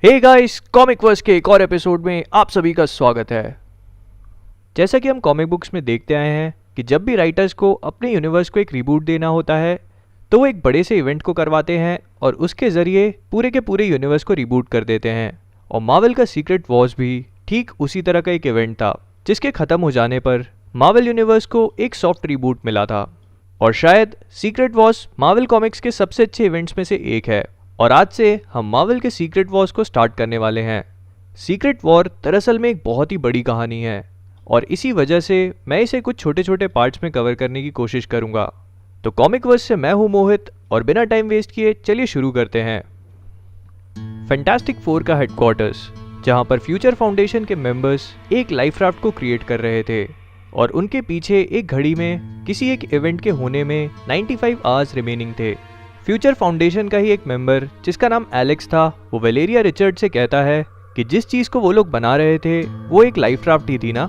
Hey guys, comic verse के एक और एपिसोड में आप सभी का स्वागत है। जैसा कि हम कॉमिक बुक्स में देखते आए हैं कि जब भी राइटर्स को अपने यूनिवर्स को एक रीबूट देना होता है तो वो एक बड़े से इवेंट को करवाते हैं और उसके ज़रिए पूरे के पूरे यूनिवर्स को रीबूट कर देते हैं। और मार्वल का सीक्रेट वॉर्स भी ठीक उसी तरह का एक इवेंट था जिसके ख़त्म हो जाने पर मार्वल यूनिवर्स को एक सॉफ्ट रीबूट मिला था। और शायद सीक्रेट वॉर्स मार्वल कॉमिक्स के सबसे अच्छे इवेंट्स में से एक है। और आज से हम मार्वल के सीक्रेट वॉर्स को स्टार्ट करने वाले हैं। सीक्रेट वॉर दरअसल में एक बहुत ही बड़ी कहानी है और इसी वजह से मैं इसे कुछ छोटे छोटे पार्ट्स में कवर करने की कोशिश करूंगा। तो कॉमिक वर्स से मैं हूं मोहित और बिना टाइम वेस्ट किए चलिए शुरू करते हैं। फैंटास्टिक फोर का हेडक्वार्टर्स, जहां पर फ्यूचर फाउंडेशन के मेंबर्स एक लाइफ राफ्ट को क्रिएट कर रहे थे और उनके पीछे एक घड़ी में किसी एक इवेंट के होने में 95 आवर्स रिमेनिंग थे। फ्यूचर फाउंडेशन का ही एक मेंबर जिसका नाम एलेक्स था, वो वेलेरिया रिचर्ड से कहता है कि जिस चीज़ को वो लोग बना रहे थे वो एक लाइफ राफ्ट ही थी ना।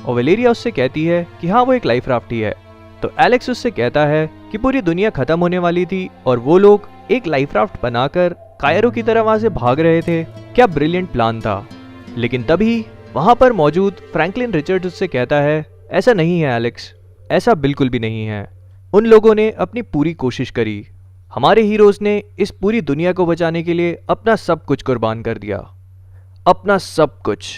और वेलेरिया उससे कहती है कि हाँ वो एक लाइफ राफ्ट ही है। तो एलेक्स उससे कहता है कि पूरी दुनिया खत्म होने वाली थी और वो लोग एक लाइफ राफ्ट बनाकर कायरो की तरह वहां से भाग रहे थे। क्या ब्रिलियंट प्लान था। लेकिन तभी वहां पर मौजूद फ्रैंकलिन रिचर्ड उससे कहता है, ऐसा नहीं है एलेक्स, ऐसा बिल्कुल भी नहीं है। उन लोगों ने अपनी पूरी कोशिश करी, हमारे हीरोज ने इस पूरी दुनिया को बचाने के लिए अपना सब कुछ कुर्बान कर दिया, अपना सब कुछ।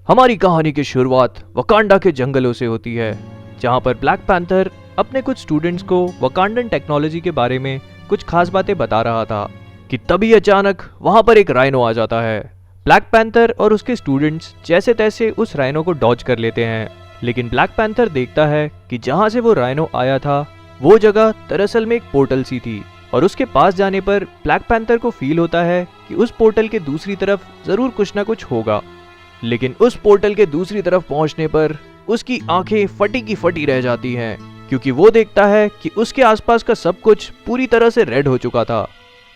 हमारी कहानी की शुरुआत वकांडा के जंगलों से होती है, जहां पर ब्लैक पैंथर अपने कुछ स्टूडेंट्स को वकांडन टेक्नोलॉजी के बारे में कुछ खास बातें बता रहा था कि तभी अचानक वहां पर एक राइनो आ जाता है। ब्लैक पैंथर और उसके स्टूडेंट्स जैसे तैसे उस राइनो को डॉज कर लेते हैं, लेकिन ब्लैक पैंथर देखता है कि जहां से वो राइनो आया था वो जगह दरअसल में एक पोर्टल सी थी और उसके पास जाने पर ब्लैक पैंथर को फील होता है कि उस पोर्टल के दूसरी तरफ जरूर कुछ ना कुछ होगा। लेकिन उस पोर्टल के दूसरी तरफ पहुंचने पर उसकी आंखें फटी की फटी रह जाती हैं, क्योंकि वो देखता है कि उसके आसपास का सब कुछ पूरी तरह से रेड हो चुका था।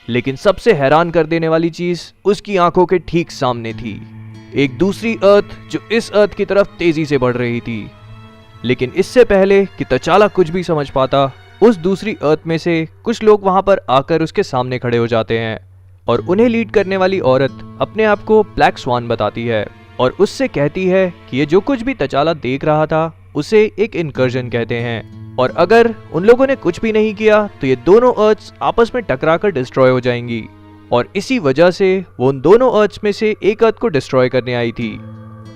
लेकिन सबसे हैरान कर देने वाली चीज उसकी आंखों के ठीक सामने थी, एक दूसरी अर्थ जो इस अर्थ की तरफ तेजी से बढ़ रही थी। लेकिन इससे पहले कि तचाला कुछ भी समझ पाता, उस दूसरी अर्थ में से कुछ लोग वहां पर आकर उसके सामने खड़े हो जाते हैं और उन्हें लीड करने वाली औरत अपने आप को ब्लैक स्वान बताती है और उससे कहती है कि ये जो कुछ भी तचाला देख रहा था उसे एक इनकर्जन कहते हैं और अगर उन लोगों ने कुछ भी नहीं किया तो ये दोनों अर्थ्स आपस में टकराकर डिस्ट्रॉय हो जाएंगी। और इसी वजह से वो उन दोनों अर्थ्स में से एक अर्थ को डिस्ट्रॉय करने आई थी।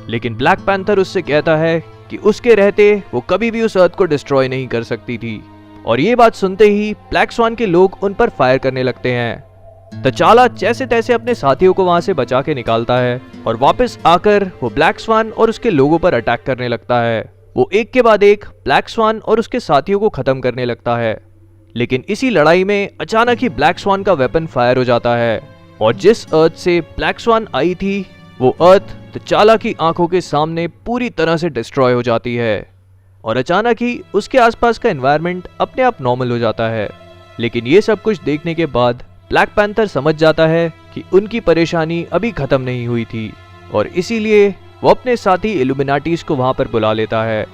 लेकिन ब्लैक पैंथर उससे कहता है कि उसके रहते वो कभी भी उस अर्थ को डिस्ट्रॉय नहीं कर सकती थी। और ये बात सुनते ही ब्लैक स्वान के लोग उन पर फायर करने लगते हैं। तचाला जैसे तैसे अपने साथियों को वहां से बचा के निकालता है और वापस आकर वो ब्लैक स्वान और उसके लोगों पर अटैक करने लगता है। वो एक के बाद एक ब्लैक स्वान और उसके साथियों को खत्म करने लगता है। लेकिन इसी लड़ाई में अचानक ही ब्लैक स्वान का वेपन फायर हो जाता है और जिस अर्थ से ब्लैक स्वान आई थी वो अर्थ तचाला की आंखों के सामने पूरी तरह से डिस्ट्रॉय हो जाती है और अचानक ही उसके आसपास का एनवायरनमेंट अपने आप नॉर्मल हो जाता है। लेकिन ये सब कुछ देखने के बाद ब्लैक पैंथर समझ जाता है कि उनकी परेशानी अभी खत्म नहीं हुई थी और इसीलिए वो अपने साथी इल्यूमिनाटीज को वहां पर बुला लेता है।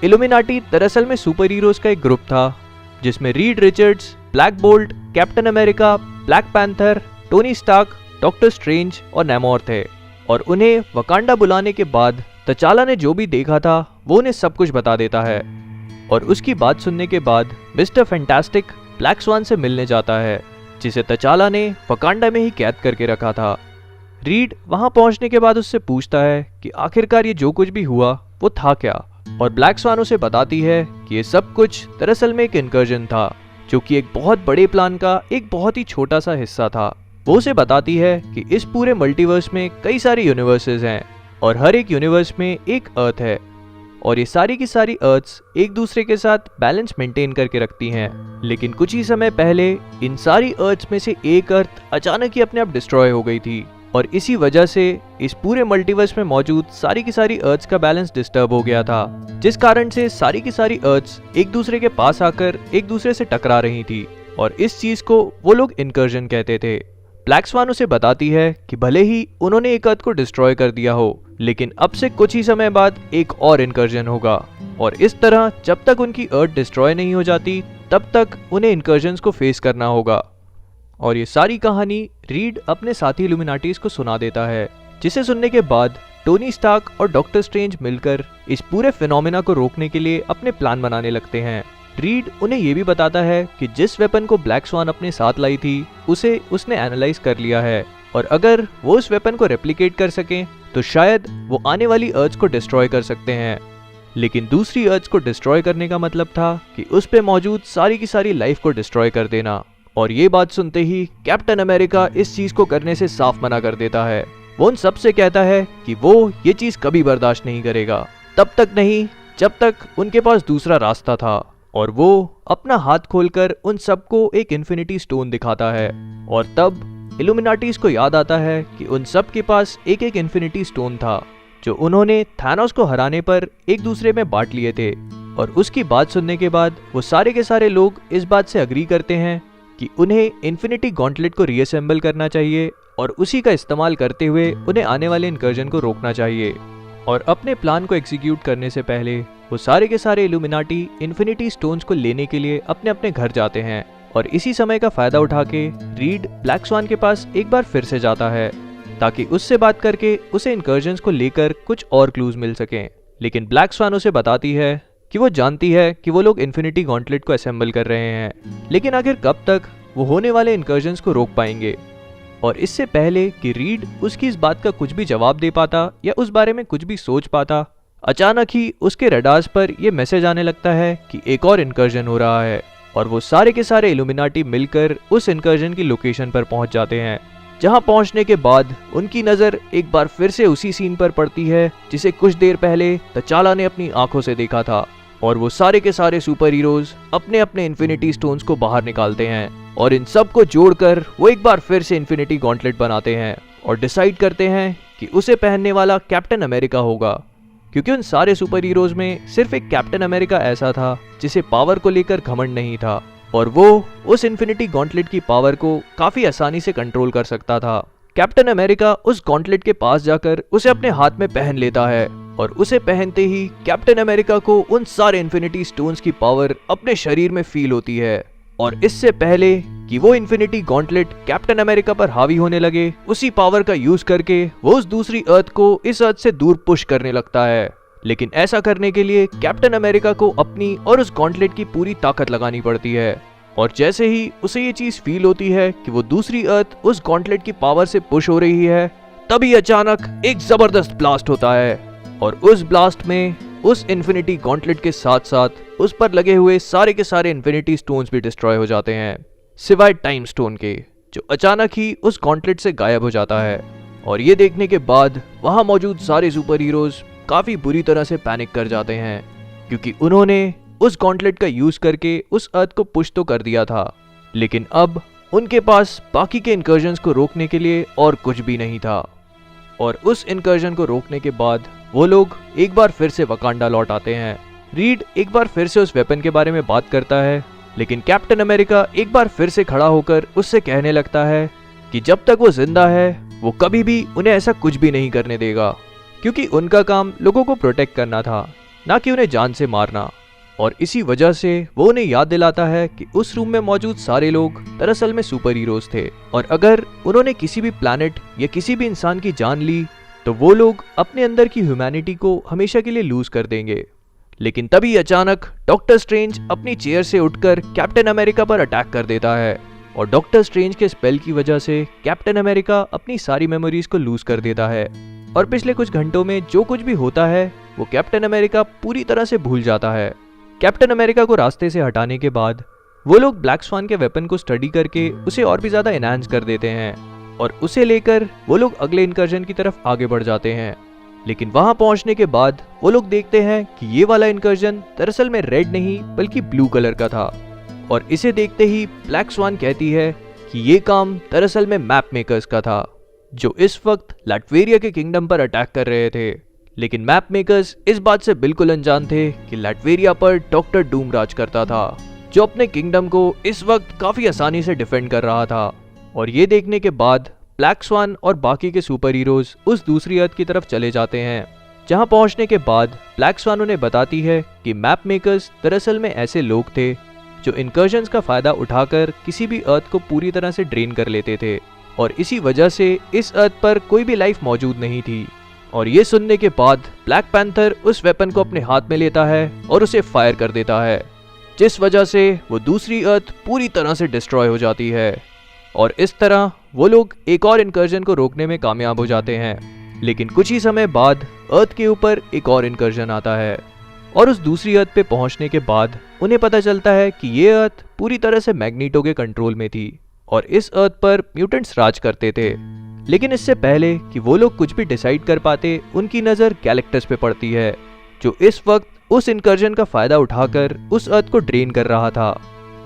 इल्यूमिनाटी दरअसल में सुपर हीरोज का एक ग्रुप था जिसमें Reed Richards, Black Bolt, Captain America, Black Panther, Tony Stark, Doctor Strange और नेमोर थे। और उन्हें वकांडा बुलाने के बाद तचाला ने जो भी देखा था वो उन्हें सब कुछ बता देता है और उसकी बात सुनने के बाद मिस्टर फैंटास्टिक ब्लैक स्वान से मिलने जाता है जिसे तचाला ने वकांडा में ही कैद करके रखा था। रीड वहां पहुंचने के बाद उससे पूछता है कि आखिरकार ये जो कुछ भी हुआ वो था क्या और ब्लैक स्वान उसे बताती है कि ये सब कुछ दरअसल में एक इनकर्जन था जो कि एक बहुत बड़े प्लान का एक बहुत ही छोटा सा हिस्सा था। वो उसे बताती है कि इस पूरे मल्टीवर्स में कई सारे यूनिवर्सेस हैं और हर एक यूनिवर्स में एक अर्थ है और ये सारी की सारी अर्थ्स एक दूसरे के साथ बैलेंस मेंटेन करके रखती हैं। लेकिन कुछ ही समय पहले इन सारी अर्थ्स में से एक अर्थ अचानक ही अपने आप डिस्ट्रॉय हो गई थी और इसी वजह से इस पूरे मल्टीवर्स में मौजूद सारी की सारी अर्थ्स का बैलेंस डिस्टर्ब हो गया था, जिस कारण से सारी की सारी अर्थ्स एक दूसरे के पास आकर एक दूसरे से टकरा रही थी और इस चीज को वो लोग इनकर्जन कहते थे। ब्लैक स्वान उसे बताती है कि भले ही उन्होंने एक अर्थ को डिस्ट्रॉय कर दिया हो, लेकिन अब से कुछ ही समय बाद एक और इनकर्जन होगा और इस तरह जब तक उनकी अर्थ डिस्ट्रॉय नहीं हो जाती तब तक उन्हें इनकर्जन्स को फेस करना होगा। और ये सारी कहानी रीड अपने साथी इल्यूमिनाटीज को सुना देता है, जिसे सुनने के बाद टोनी स्टार्क और डॉक्टर स्ट्रेंज मिलकर इस पूरे फिनोमेना को रोकने के लिए अपने प्लान बनाने लगते हैं। रीड उन्हें ये भी बताता है कि जिस वेपन को ब्लैक स्वान अपने साथ लाई थी उसे उसने एनालाइज कर लिया है, और अगर वो उस वेपन को रेप्लिकेट कर सकें तो शायद वो आने वाली अर्थ को डिस्ट्रॉय कर सकते हैं। लेकिन दूसरी अर्थ को डिस्ट्रॉय करने का मतलब था कि उस पे मौजूद सारी की सारी लाइफ को डिस्ट्रॉय कर देना। और ये बात सुनते ही कैप्टन अमेरिका इस चीज को करने से साफ मना कर देता है। वो उन सबसे कहता है कि वो ये चीज कभी बर्दाश्त नहीं करेगा, तब तक नहीं जब तक उनके पास दूसरा रास्ता था। और वो अपना हाथ खोलकर उन सबको एक इन्फिनिटी स्टोन दिखाता है, और तब इल्यूमिनाटीज को याद आता है कि उन सब के पास एक एक इन्फिनिटी स्टोन था जो उन्होंने थानोस को हराने पर एक दूसरे में बांट लिए थे। और उसकी बात सुनने के बाद वो सारे के सारे लोग इस बात से अग्री करते हैं कि उन्हें इन्फिनिटी गॉन्टलेट को रीअसेंबल करना चाहिए और उसी का इस्तेमाल करते हुए उन्हें आने वाले इनकर्जन को रोकना चाहिए। और अपने प्लान को एग्जीक्यूट करने से पहले वो सारे के सारे इल्यूमिनाटी इन्फिनिटी स्टोन्स को लेने के लिए अपने अपने घर जाते हैं। और इसी समय का फायदा उठा के रीड ब्लैक स्वान के पास एक बार फिर से जाता है ताकि उससे बात करके उसे इनकर्जन्स को लेकर कुछ और क्लूज मिल सकें। लेकिन ब्लैक स्वान उसे बताती है कि वो जानती है कि वो लोग इन्फिनिटी गॉन्टलेट को असेंबल कर रहे हैं, लेकिन आखिर कब तक वो होने वाले इनकर्जन्स को रोक पाएंगे। और इससे पहले कि रीड उसकी इस बात का कुछ भी जवाब दे पाता या उस बारे में कुछ भी सोच पाता, अचानक ही उसके रडार्स पर यह मैसेज आने लगता है कि एक और इनकर्जन हो रहा है। और वो सारे के सारे इल्यूमिनाटी मिलकर उस इनकर्जन की लोकेशन पर पहुंच जाते हैं, जहां पहुंचने के बाद उनकी नजर एक बार फिर से उसी सीन पर पड़ती है जिसे कुछ देर पहले तचाला ने अपनी आंखों से देखा था। और वो सारे के सारे सुपर हीरोज अपने अपने इन्फिनिटी स्टोन्स को बाहर निकालते हैं और इन सब को जोड़कर वो एक बार फिर से इन्फिनिटी गॉन्टलेट बनाते हैं और डिसाइड करते हैं कि उसे पहनने वाला कैप्टन अमेरिका होगा, क्योंकि उन सारे सुपर हीरोज में सिर्फ एक कैप्टन अमेरिका ऐसा था जिसे पावर को लेकर घमंड नहीं था, और वो उस इन्फिनिटी गॉन्टलेट की पावर को काफी आसानी से कंट्रोल कर सकता था। कैप्टन अमेरिका उस गॉन्टलेट के पास जाकर उसे अपने हाथ में पहन लेता है, और उसे पहनते ही कैप्टन अमेरिका को उन सारे इन्फिनिटी स्टोन्स की पावर अपने शरीर में फील होती है। और इससे पहले कि वो इन्फिनिटी गॉन्टलेट कैप्टन अमेरिका पर हावी होने लगे, उसी पावर का यूज करके वो उस दूसरी अर्थ को इस अर्थ से दूर पुश करने लगता है। लेकिन ऐसा करने के लिए कैप्टन अमेरिका को अपनी और उस गॉन्टलेट की पूरी ताकत लगानी पड़ती है। और जैसे ही उसे ये चीज फील होती है कि वो दूसरी अर्थ उस गॉन्टलेट की पावर से पुश हो रही है, तभी अचानक एक जबरदस्त ब्लास्ट होता है, और उस ब्लास्ट में उस इन्फिनिटी गॉन्टलेट के साथ साथ उस पर लगे हुए सारे के सारे इन्फिनिटी स्टोन्स भी डिस्ट्रॉय हो जाते हैं, सिवाय टाइम स्टोन के, जो अचानक ही उस गॉन्टलेट से गायब हो जाता है। और ये देखने के बाद वहां मौजूद सारे सुपर हीरोज काफी बुरी तरह से पैनिक कर जाते हैं, क्योंकि उन्होंने उस गॉन्टलेट का यूज करके उस अर्थ को पुश तो कर दिया था, लेकिन अब उनके पास बाकी के इनकर्जन्स को रोकने के लिए और कुछ भी नहीं था। और उस इनकर्जन को रोकने के बाद वो लोग एक बार फिर से वकांडा लौट आते हैं। रीड एक बार फिर से उस वेपन के बारे में बात करता है, लेकिन कैप्टन अमेरिका एक बार फिर से खड़ा होकर उससे कहने लगता है कि जब तक वो जिंदा है वो कभी भी उन्हें ऐसा कुछ भी नहीं करने देगा, क्योंकि उनका काम लोगों को प्रोटेक्ट करना था, ना कि उन्हें जान से मारना। और इसी वजह से वो उन्हें याद दिलाता है कि उस रूम में मौजूद सारे लोग दरअसल में सुपर हीरोज थे, और अगर उन्होंने किसी भी प्लैनेट या किसी भी इंसान की जान ली तो वो लोग अपने अंदर की ह्यूमैनिटी को हमेशा के लिए लूज कर देंगे। लेकिन तभी अचानक डॉक्टर स्ट्रेंज अपनी चेयर से उठकर कैप्टन अमेरिका पर अटैक कर देता है, और डॉक्टर स्ट्रेंज के स्पेल की वजह से कैप्टन अमेरिका अपनी सारी मेमोरीज को लूज कर देता है, और पिछले कुछ घंटों में जो कुछ भी होता है वो कैप्टन अमेरिका पूरी तरह से भूल जाता है। कैप्टन अमेरिका को रास्ते से हटाने के बाद वो लोग ब्लैक स्वान के वेपन को स्टडी करके उसे और भी ज्यादा एनहांस कर देते हैं, और उसे लेकर वो लोग अगले इनकर्जन की तरफ आगे बढ़ जाते हैं। लेकिन वहां पहुंचने के बाद वो लोग देखते हैं कि ये वाला इनकर्जन दरअसल में रेड नहीं बल्कि ब्लू कलर का था, और इसे देखते ही ब्लैक स्वान कहती है कि ये काम दरअसल में मैप मेकर्स का था, जो इस वक्त लैटवेरिया के किंगडम पर अटैक कर रहे थे। लेकिन मैप मेकर्स इस बात से बिल्कुल अनजान थे कि लैटवेरिया पर डॉक्टर डूम राज करता था, जो अपने किंगडम को इस वक्त काफी आसानी से डिफेंड कर रहा था। और ये देखने के बाद ब्लैक स्वान और बाकी के सुपर हीरोज उस दूसरी अर्थ की तरफ चले जाते हैं, जहां पहुंचने के बाद ब्लैक स्वान उन्हें बताती है कि मैप मेकर्स दरअसल में ऐसे लोग थे जो इनकर्जन्स का फायदा उठाकर किसी भी अर्थ को पूरी तरह से ड्रेन कर लेते थे और इसी वजह से इस अर्थ पर कोई भी लाइफ मौजूद नहीं थी। और ये सुनने के बाद ब्लैक पैंथर उस वेपन को अपने हाथ में लेता है और उसे फायर कर देता है, जिस वजह से वो दूसरी अर्थ पूरी तरह से डिस्ट्रॉय हो जाती है। और इस तरह वो लोग एक और इनकर्जन को रोकने में कामयाब हो जाते हैं। लेकिन कुछ ही समय बाद अर्थ के ऊपर एक और इनकर्जन आता है और उस दूसरी अर्थ पे पहुंचने के बाद उन्हें पता चलता है कि ये अर्थ पूरी तरह से मैग्नीटो के कंट्रोल में थी और इस अर्थ पर म्यूटेंट्स राज करते थे। लेकिन इससे पहले कि वो लोग कुछ भी डिसाइड कर पाते, उनकी नज़र गैलेक्टस पे पड़ती है, जो इस वक्त उस इनकर्जन का फायदा उठाकर उस अर्थ को ड्रेन कर रहा था।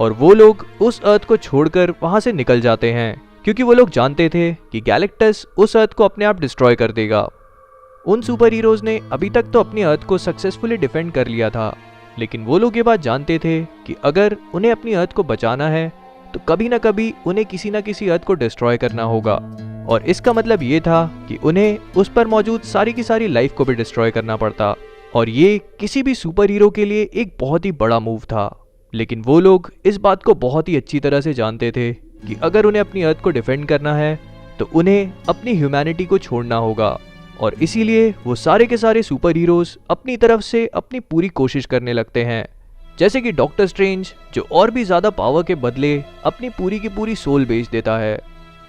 और वो लोग उस अर्थ को छोड़कर वहां से निकल जाते हैं क्योंकि वो लोग जानते थे कि गैलेक्टस उस अर्थ को अपने आप डिस्ट्रॉय कर देगा। उन सुपर हीरोज ने अभी तक तो अपनी अर्थ को सक्सेसफुली डिफेंड कर लिया था, लेकिन वो लोग ये बात जानते थे कि अगर उन्हें अपनी अर्थ को बचाना है तो कभी ना कभी उन्हें किसी ना किसी अर्थ को डिस्ट्रॉय करना होगा। और इसका मतलब ये था कि उन्हें उस पर मौजूद सारी की सारी लाइफ को भी डिस्ट्रॉय करना पड़ता और ये किसी भी सुपर हीरो के लिए एक बहुत ही बड़ा मूव था। लेकिन वो लोग इस बात को बहुत ही अच्छी तरह से जानते थे कि अगर उन्हें अपनी अर्थ को डिफेंड करना है तो उन्हें अपनी ह्यूमैनिटी को छोड़ना होगा। और इसीलिए वो सारे के सारे सुपर हीरोज अपनी तरफ से अपनी पूरी कोशिश करने लगते हैं, जैसे कि डॉक्टर स्ट्रेंज जो और भी ज़्यादा पावर के बदले अपनी पूरी की पूरी सोल बेच देता है।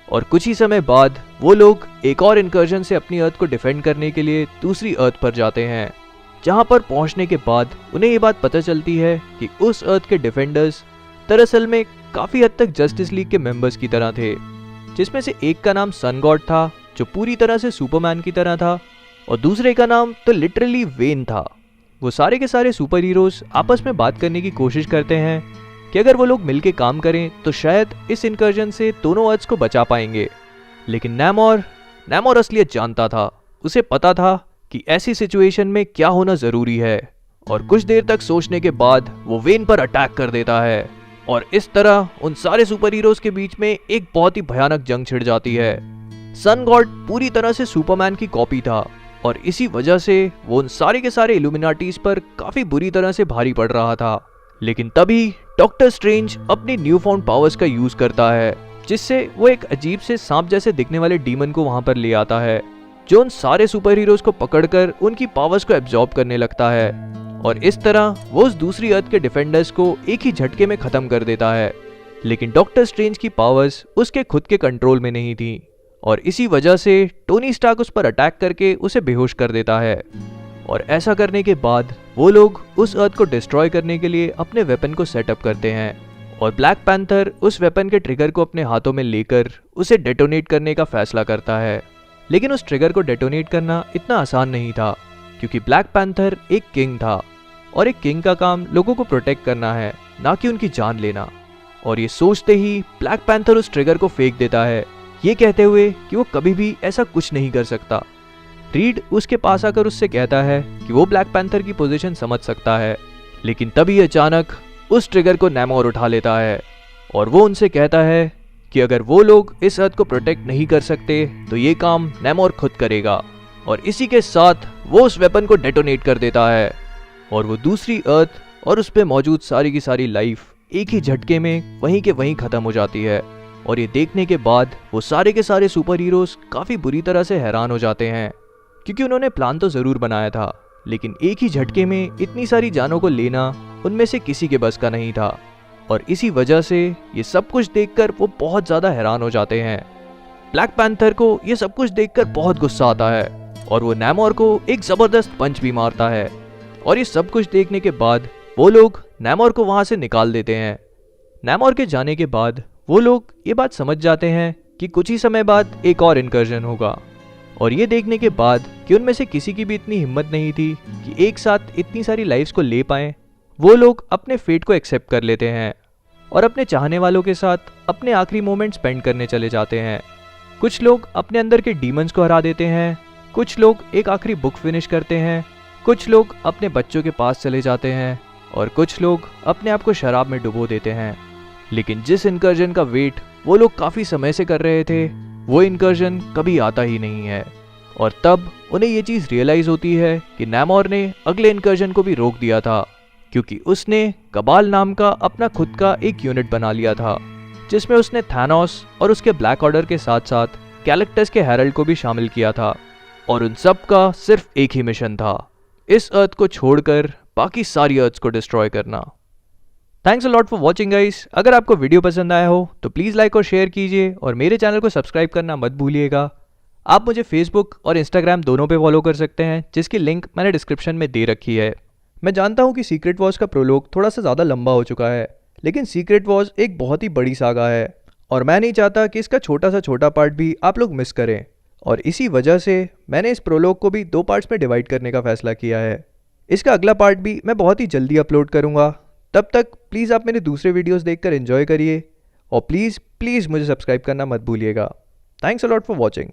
और कुछ ही समय बाद वो लोग एक और इनकर्जन से अपनी अर्थ को डिफेंड करने के लिए दूसरी अर्थ पर जाते हैं, जहां पर पहुंचने के बाद उन्हें ये बात पता चलती है कि उस अर्थ के डिफेंडर्स दरअसल में काफ़ी हद तक जस्टिस लीग के मेंबर्स की तरह थे, जिसमें से एक का नाम सन गॉड था जो पूरी तरह से सुपरमैन की तरह था और दूसरे का नाम तो लिटरली वेन था। वो सारे के सारे सुपर हीरोज आपस में बात करने की कोशिश करते हैं कि अगर वो लोग मिलके काम करें तो शायद इस इनकर्जन से दोनों अर्थ को बचा पाएंगे। लेकिन नैमोर असलियत जानता था, उसे पता था कि ऐसी सिचुएशन में क्या होना ज़रूरी है। और कुछ देर तक सोचने के बाद वो वेन पर अटैक कर देता है और इस तरह उन सारे सुपर हीरोज के बीच में एक बहुत ही भयानक जंग छिड़ जाती है। सन गॉड पूरी तरह से सुपरमैन की कॉपी था और इसी वजह से वो उन सारे के सारे इल्यूमिनाटीज पर काफ़ी बुरी तरह से भारी पड़ रहा था। लेकिन तभी डॉक्टर स्ट्रेंज अपनी न्यू फाउंड पावर्स का यूज़ करता है, जिससे वो एक अजीब से सांप जैसे दिखने वाले डीमन को वहां पर ले आता है, जो उन सारे सुपर हीरोज को पकड़कर उनकी पावर्स को एब्जॉर्ब करने लगता है। और इस तरह वो उस दूसरी अर्थ के डिफेंडर्स को एक ही झटके में ख़त्म कर देता है। लेकिन डॉक्टर स्ट्रेंज की पावर्स उसके खुद के कंट्रोल में नहीं थी और इसी वजह से टोनी स्टार्क उस पर अटैक करके उसे बेहोश कर देता है। और ऐसा करने के बाद वो लोग उस अर्थ को डिस्ट्रॉय करने के लिए अपने वेपन को सेटअप करते हैं और ब्लैक पैंथर उस वेपन के ट्रिगर को अपने हाथों में लेकर उसे डेटोनेट करने का फैसला करता है। लेकिन उस ट्रिगर को डेटोनेट करना इतना आसान नहीं था, क्योंकि ब्लैक पैंथर एक किंग था और एक किंग का काम लोगों को प्रोटेक्ट करना है, ना कि उनकी जान लेना। और ये सोचते ही ब्लैक पैंथर उस ट्रिगर को फेंक देता है, ये कहते हुए कि वो कभी भी ऐसा कुछ नहीं कर सकता। रीड उसके पास आकर उससे कहता है कि वो ब्लैक पैंथर की पोजीशन समझ सकता है, लेकिन तभी अचानक उस ट्रिगर को नैमोर उठा लेता है और वो उनसे कहता है कि अगर वो लोग इस अर्थ को प्रोटेक्ट नहीं कर सकते तो ये काम नैमोर खुद करेगा। और इसी के साथ वो उस वेपन को डेटोनेट कर देता है और वो दूसरी अर्थ और उस पे मौजूद सारी की सारी लाइफ एक ही झटके में वहीं के वहीं ख़त्म हो जाती है। और ये देखने के बाद वो सारे के सारे सुपर हीरोज काफ़ी बुरी तरह से हैरान हो जाते हैं, क्योंकि उन्होंने प्लान तो ज़रूर बनाया था, लेकिन एक ही झटके में इतनी सारी जानों को लेना उनमें से किसी के बस का नहीं था। और इसी वजह से ये सब कुछ देखकर वो बहुत ज़्यादा हैरान हो जाते हैं। ब्लैक पैंथर को ये सब कुछ देखकर बहुत गुस्सा आता है और वो नैमोर को एक ज़बरदस्त पंच भी मारता है। और ये सब कुछ देखने के बाद वो लोग नैमोर को वहाँ से निकाल देते हैं। नैमोर के जाने के बाद वो लोग ये बात समझ जाते हैं कि कुछ ही समय बाद एक और इनकर्जन होगा। और ये देखने के बाद कि उनमें से किसी की भी इतनी हिम्मत नहीं थी कि एक साथ इतनी सारी लाइफ्स को ले पाएं, वो लोग अपने फेट को एक्सेप्ट कर लेते हैं और अपने चाहने वालों के साथ अपने आखिरी मोमेंट स्पेंड करने चले जाते हैं। कुछ लोग अपने अंदर के डीमंस को हरा देते हैं, कुछ लोग एक आखिरी बुक फिनिश करते हैं, कुछ लोग अपने बच्चों के पास चले जाते हैं और कुछ लोग अपने आप को शराब में डुबो देते हैं। लेकिन जिस इनकर्जन का वेट वो लोग काफ़ी समय से कर रहे थे, वो इनकर्जन कभी आता ही नहीं है और तब उन्हें ये चीज़ रियलाइज होती है कि नैमोर ने अगले इनकर्जन को भी रोक दिया था, क्योंकि उसने कबाल नाम का अपना खुद का एक यूनिट बना लिया था, जिसमें उसने थानोस और उसके ब्लैक ऑर्डर के साथ साथ गैलेक्टस के हेरल्ड को भी शामिल किया था। और उन सब का सिर्फ एक ही मिशन था, इस अर्थ को छोड़कर बाकी सारी अर्थ्स को डिस्ट्रॉय करना। Thanks a lot for watching guys. अगर आपको वीडियो पसंद आया हो तो प्लीज़ लाइक और शेयर कीजिए और मेरे चैनल को सब्सक्राइब करना मत भूलिएगा। आप मुझे फेसबुक और इंस्टाग्राम दोनों पे फॉलो कर सकते हैं, जिसकी लिंक मैंने डिस्क्रिप्शन में दे रखी है। मैं जानता हूँ कि सीक्रेट वॉर्स का प्रोलॉग थोड़ा सा ज़्यादा लंबा हो चुका है, लेकिन सीक्रेट वॉर्स एक बहुत ही बड़ी सागा है और मैं नहीं चाहता कि इसका छोटा सा छोटा पार्ट भी आप लोग मिस करें। और इसी वजह से मैंने इस प्रोलॉग को भी 2 पार्ट्स में डिवाइड करने का फैसला किया है। इसका अगला पार्ट भी मैं बहुत ही जल्दी अपलोड करूँगा। तब तक प्लीज़ आप मेरे दूसरे वीडियोस देखकर एंजॉय करिए और प्लीज़ मुझे सब्सक्राइब करना मत भूलिएगा। Thanks a lot for watching.